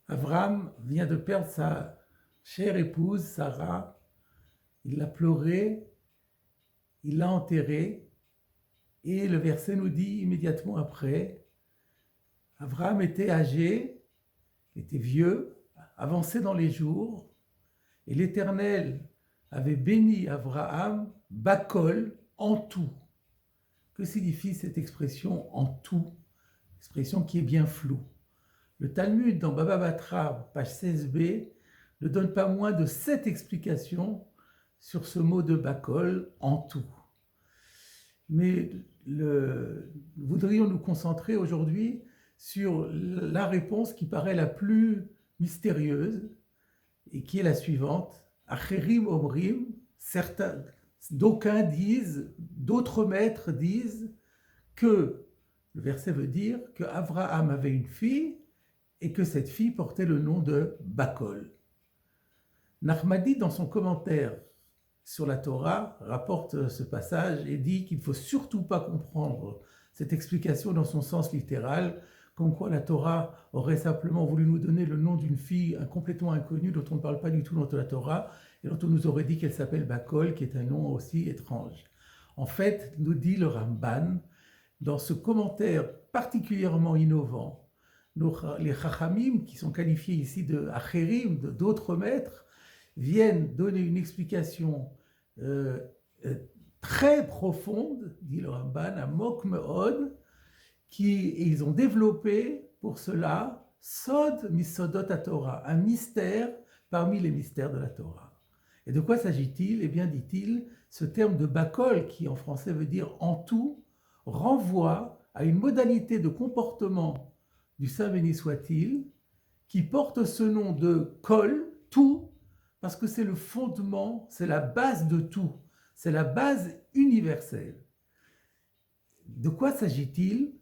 Avram vient de perdre sa chère épouse, Sarah. Il l'a pleurée, il l'a enterrée. Et le verset nous dit immédiatement après, Avram était âgé, était vieux, avancé dans les jours, et l'Éternel avait béni Abraham, Bakol, en tout. Que signifie cette expression en tout? Expression qui est bien floue. Le Talmud dans Baba Batra, page 16b, ne donne pas moins de 7 explications sur ce mot de Bakol, en tout. Mais nous voudrions nous concentrer aujourd'hui sur la réponse qui paraît la plus mystérieuse et qui est la suivante. Acherim omrim, d'aucuns disent, d'autres maîtres disent que, le verset veut dire que Abraham avait une fille et que cette fille portait le nom de Bakol. Nachmadi, dans son commentaire sur la Torah, rapporte ce passage et dit qu'il ne faut surtout pas comprendre cette explication dans son sens littéral, comme quoi la Torah aurait simplement voulu nous donner le nom d'une fille complètement inconnue dont on ne parle pas du tout dans la Torah et dont on nous aurait dit qu'elle s'appelle Bakol, qui est un nom aussi étrange. En fait, nous dit le Ramban, dans ce commentaire particulièrement innovant, les Chachamim, qui sont qualifiés ici de Acherim, d'autres maîtres, viennent donner une explication très profonde, dit le Ramban, à Mok Meod, ils ont développé pour cela Sod Misodot Torah, un mystère parmi les mystères de la Torah. Et de quoi s'agit-il? Eh bien, dit-il, ce terme de Bakol, qui en français veut dire en tout, renvoie à une modalité de comportement du Saint béni soit-il, qui porte ce nom de Kol, tout, parce que c'est le fondement, c'est la base de tout, c'est la base universelle. De quoi s'agit-il?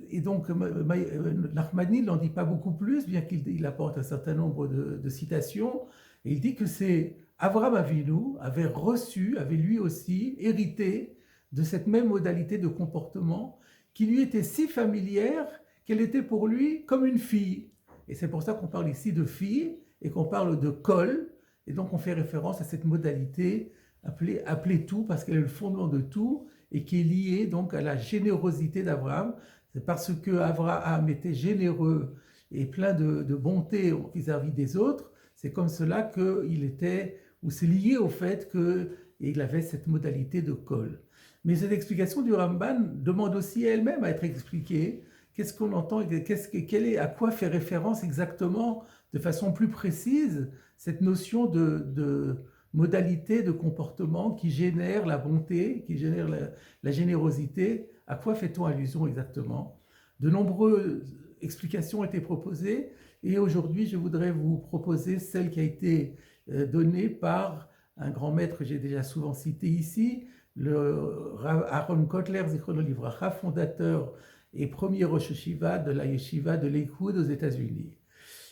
Et donc, Nachmani n'en dit pas beaucoup plus, bien qu'il apporte un certain nombre de citations, et il dit que c'est Avraham Avinu avait lui aussi hérité de cette même modalité de comportement qui lui était si familière qu'elle était pour lui comme une fille. Et c'est pour ça qu'on parle ici de fille et qu'on parle de kol, et donc on fait référence à cette modalité appelée tout, parce qu'elle est le fondement de tout, et qui est liée donc à la générosité d'Abraham. C'est parce que Abraham était généreux et plein de bonté vis-à-vis des autres, c'est comme cela qu'il était, ou c'est lié au fait qu'il avait cette modalité de kol. Mais cette explication du Ramban demande aussi elle-même à être expliquée. Qu'est-ce qu'on entend, à quoi fait référence exactement, de façon plus précise, cette notion de modalité de comportement qui génère la bonté, qui génère la générosité? À quoi fait-on allusion exactement? De nombreuses explications ont été proposées et aujourd'hui je voudrais vous proposer celle qui a été donnée par un grand maître que j'ai déjà souvent cité ici, le Aaron Kotler, Zichrono Livracha, fondateur et premier Rosh Yeshiva de la Yeshiva de Lakewood aux États-Unis.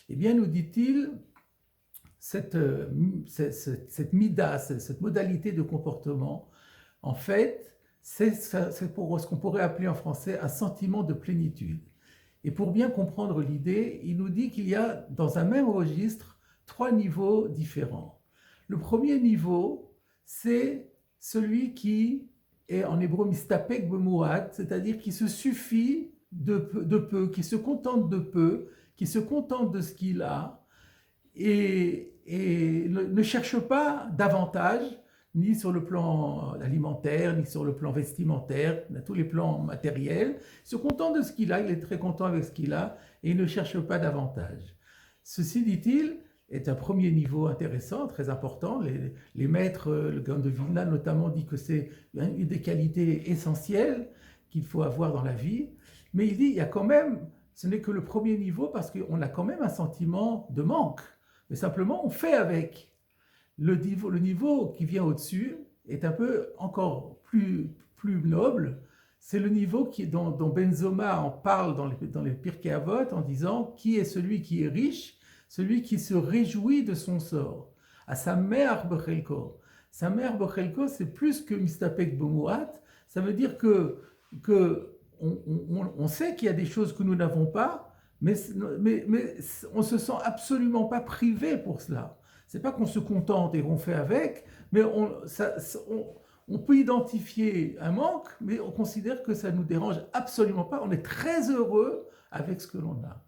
Eh bien, nous dit-il, cette mida, cette modalité de comportement, en fait, c'est pour ce qu'on pourrait appeler en français un sentiment de plénitude. Et pour bien comprendre l'idée, il nous dit qu'il y a dans un même registre 3 niveaux différents. Le premier niveau, c'est celui qui est en hébreu mistapek bemuat, c'est-à-dire qui se suffit de peu, qui se contente de peu, qui se contente de ce qu'il a, et ne cherche pas davantage, ni sur le plan alimentaire, ni sur le plan vestimentaire, à tous les plans matériels. Il se contente de ce qu'il a, il est très content avec ce qu'il a, et il ne cherche pas davantage. Ceci, dit-il, est un premier niveau intéressant, très important. Les maîtres, le Gaon de Vilna notamment, dit que c'est une des qualités essentielles qu'il faut avoir dans la vie. Mais il dit, il y a quand même, ce n'est que le premier niveau parce qu'on a quand même un sentiment de manque. Mais simplement, on fait avec. Le niveau qui vient au-dessus est un peu encore plus noble. C'est le niveau dont Benzoma en parle dans les Pirkei Avot en disant qui est celui qui est riche, celui qui se réjouit de son sort. À sa mère Bechelko. Sa mère Bechelko, c'est plus que Mistapek Bemuat. Ça veut dire que on sait qu'il y a des choses que nous n'avons pas, Mais, mais on ne se sent absolument pas privé pour cela. C'est pas qu'on se contente et qu'on fait avec, mais on peut identifier un manque, mais on considère que ça ne nous dérange absolument pas. On est très heureux avec ce que l'on a.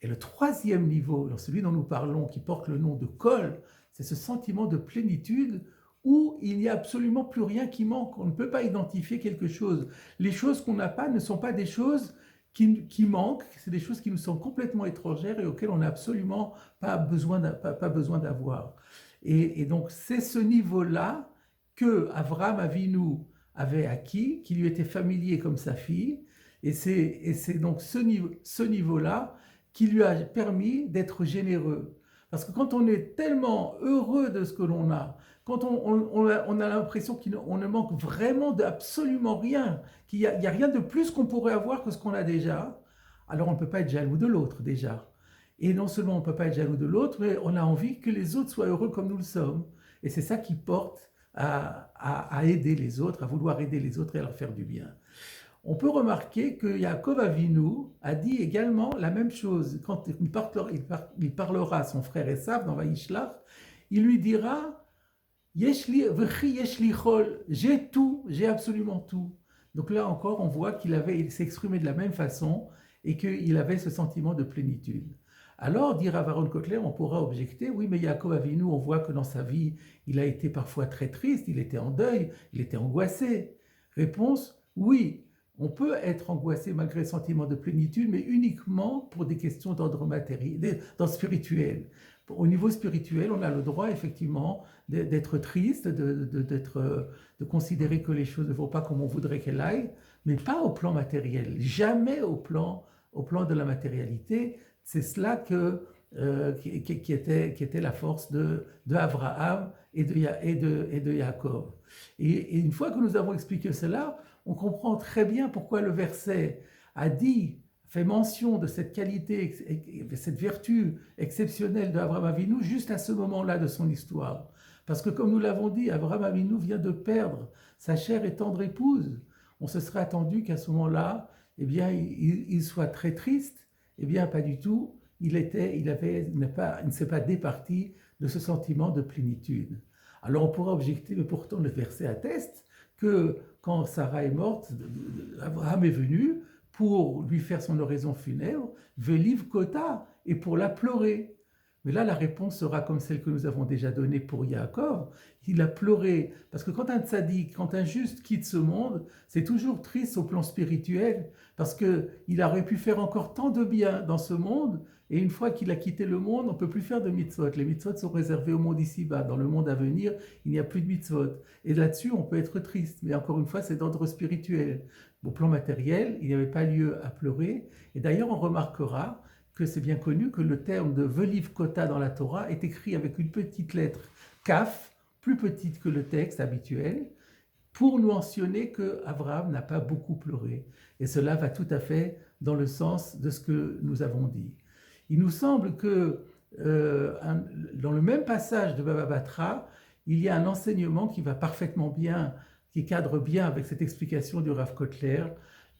Et le troisième niveau, celui dont nous parlons, qui porte le nom de kol, c'est ce sentiment de plénitude où il n'y a absolument plus rien qui manque. On ne peut pas identifier quelque chose. Les choses qu'on n'a pas ne sont pas des choses qui manquent, c'est des choses qui nous sont complètement étrangères et auxquelles on n'a absolument pas besoin d'avoir. Et donc c'est ce niveau-là que Avraham Avinu avait acquis, qui lui était familier comme sa fille, et c'est donc ce niveau-là qui lui a permis d'être généreux. Parce que quand on est tellement heureux de ce que l'on a, quand on a l'impression qu'on ne manque vraiment d'absolument rien, qu'il n'y a rien de plus qu'on pourrait avoir que ce qu'on a déjà, alors on ne peut pas être jaloux de l'autre déjà. Et non seulement on ne peut pas être jaloux de l'autre, mais on a envie que les autres soient heureux comme nous le sommes. Et c'est ça qui porte à aider les autres, à vouloir aider les autres et à leur faire du bien. On peut remarquer que Yaakov Avinu a dit également la même chose. Quand il parlera à son frère Esav dans Vaïshlach, il lui dira Yeshli, Yeshli Chol, j'ai tout, j'ai absolument tout. Donc là encore, on voit il s'exprimait de la même façon et qu'il avait ce sentiment de plénitude. Alors, dire à Aaron Kotler, on pourra objecter, oui, mais Yaakov Avinu, on voit que dans sa vie, il a été parfois très triste, il était en deuil, il était angoissé. Réponse, oui. On peut être angoissé malgré le sentiment de plénitude, mais uniquement pour des questions d'ordre matériel, d'ordre spirituel. Au niveau spirituel, on a le droit effectivement d'être triste, de considérer que les choses ne vont pas comme on voudrait qu'elles aillent, mais pas au plan matériel, jamais au plan de la matérialité. C'est cela qui était la force de Abraham et de Jacob. Et une fois que nous avons expliqué cela, on comprend très bien pourquoi le verset fait mention de cette qualité, de cette vertu exceptionnelle d'Abraham Avinu juste à ce moment-là de son histoire. Parce que comme nous l'avons dit, Abraham Avinu vient de perdre sa chère et tendre épouse. On se serait attendu qu'à ce moment-là, eh bien, il soit très triste. Eh bien, pas du tout. Il ne s'est pas départi de ce sentiment de plénitude. Alors on pourra objecter, mais pourtant le verset atteste que quand Sarah est morte, Abraham est venu pour lui faire son oraison funèbre, Veliv Kota, et pour la pleurer. Mais là, la réponse sera comme celle que nous avons déjà donnée pour Yaakov. Il a pleuré, parce que quand un tzaddik, quand un juste quitte ce monde, c'est toujours triste au plan spirituel, parce qu'il aurait pu faire encore tant de bien dans ce monde, et une fois qu'il a quitté le monde, on ne peut plus faire de mitzvot. Les mitzvot sont réservés au monde ici-bas. Dans le monde à venir, il n'y a plus de mitzvot. Et là-dessus, on peut être triste, mais encore une fois, c'est d'ordre spirituel. Au plan matériel, il n'y avait pas lieu à pleurer. Et d'ailleurs, on remarquera que c'est bien connu que le terme de Veliv Kota dans la Torah est écrit avec une petite lettre Kaf, plus petite que le texte habituel, pour nous mentionner que Abraham n'a pas beaucoup pleuré. Et cela va tout à fait dans le sens de ce que nous avons dit. Il nous semble que dans le même passage de Baba Batra, il y a un enseignement qui va parfaitement bien, qui cadre bien avec cette explication du Rav Kotler.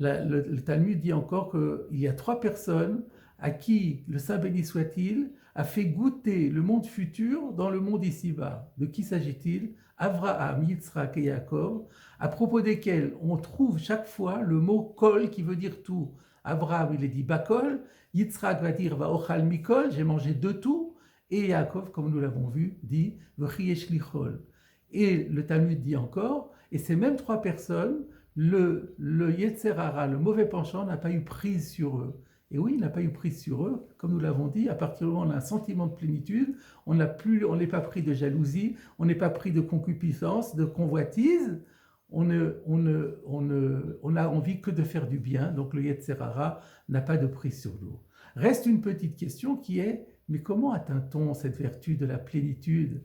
Le Talmud dit encore qu'il y a 3 personnes à qui le Saint béni soit-il a fait goûter le monde futur dans le monde ici-bas. De qui s'agit-il? Avraham, Yitzhak et Yaakov, à propos desquels on trouve chaque fois le mot kol qui veut dire tout. Avraham, il est dit bakol, Yitzhak va dire vaochal mikol, j'ai mangé de tout, et Yaakov, comme nous l'avons vu, dit v'chiyesh lichol. Et le Talmud dit encore, et ces mêmes 3 personnes, le Yetzer Hara, le mauvais penchant, n'a pas eu prise sur eux. Et oui, il n'a pas eu prise sur eux, comme nous l'avons dit, à partir du moment où on a un sentiment de plénitude, on n'est pas pris de jalousie, on n'est pas pris de concupiscence, de convoitise, on n'a envie que de faire du bien, donc le Yetzer Hara n'a pas de prise sur nous. Reste une petite question qui est, mais comment atteint-on cette vertu de la plénitude?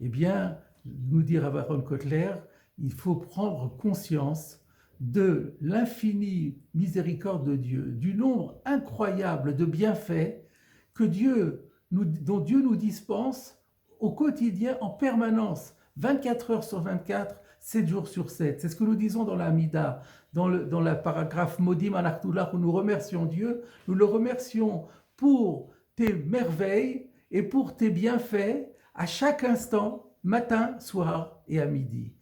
Eh bien, nous dit Rav Aaron Kotler, il faut prendre conscience de l'infinie miséricorde de Dieu, du nombre incroyable de bienfaits dont Dieu nous dispense au quotidien en permanence, 24 heures sur 24, 7 jours sur 7. C'est ce que nous disons dans la Hamida. dans la paragraphe Modim Anachtoulach où nous remercions Dieu, nous le remercions pour tes merveilles et pour tes bienfaits à chaque instant, matin, soir et à midi.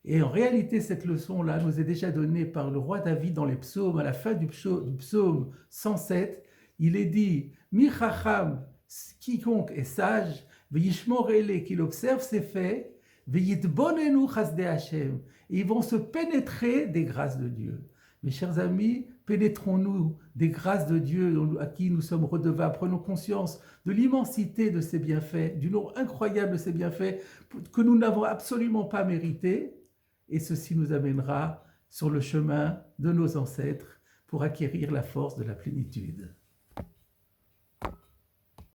Et en réalité, cette leçon-là nous est déjà donnée par le roi David dans les psaumes, à la fin du psaume 107. Il est dit, Mi chacham, quiconque est sage, ve'yishmorele, qu'il observe ses faits, ve'yitbonenu chasdei Hashem, et ils vont se pénétrer des grâces de Dieu. Mes chers amis, pénétrons-nous des grâces de Dieu à qui nous sommes redevables. Prenons conscience de l'immensité de ses bienfaits, du nombre incroyable de ses bienfaits que nous n'avons absolument pas mérités. Et ceci nous amènera sur le chemin de nos ancêtres pour acquérir la force de la plénitude.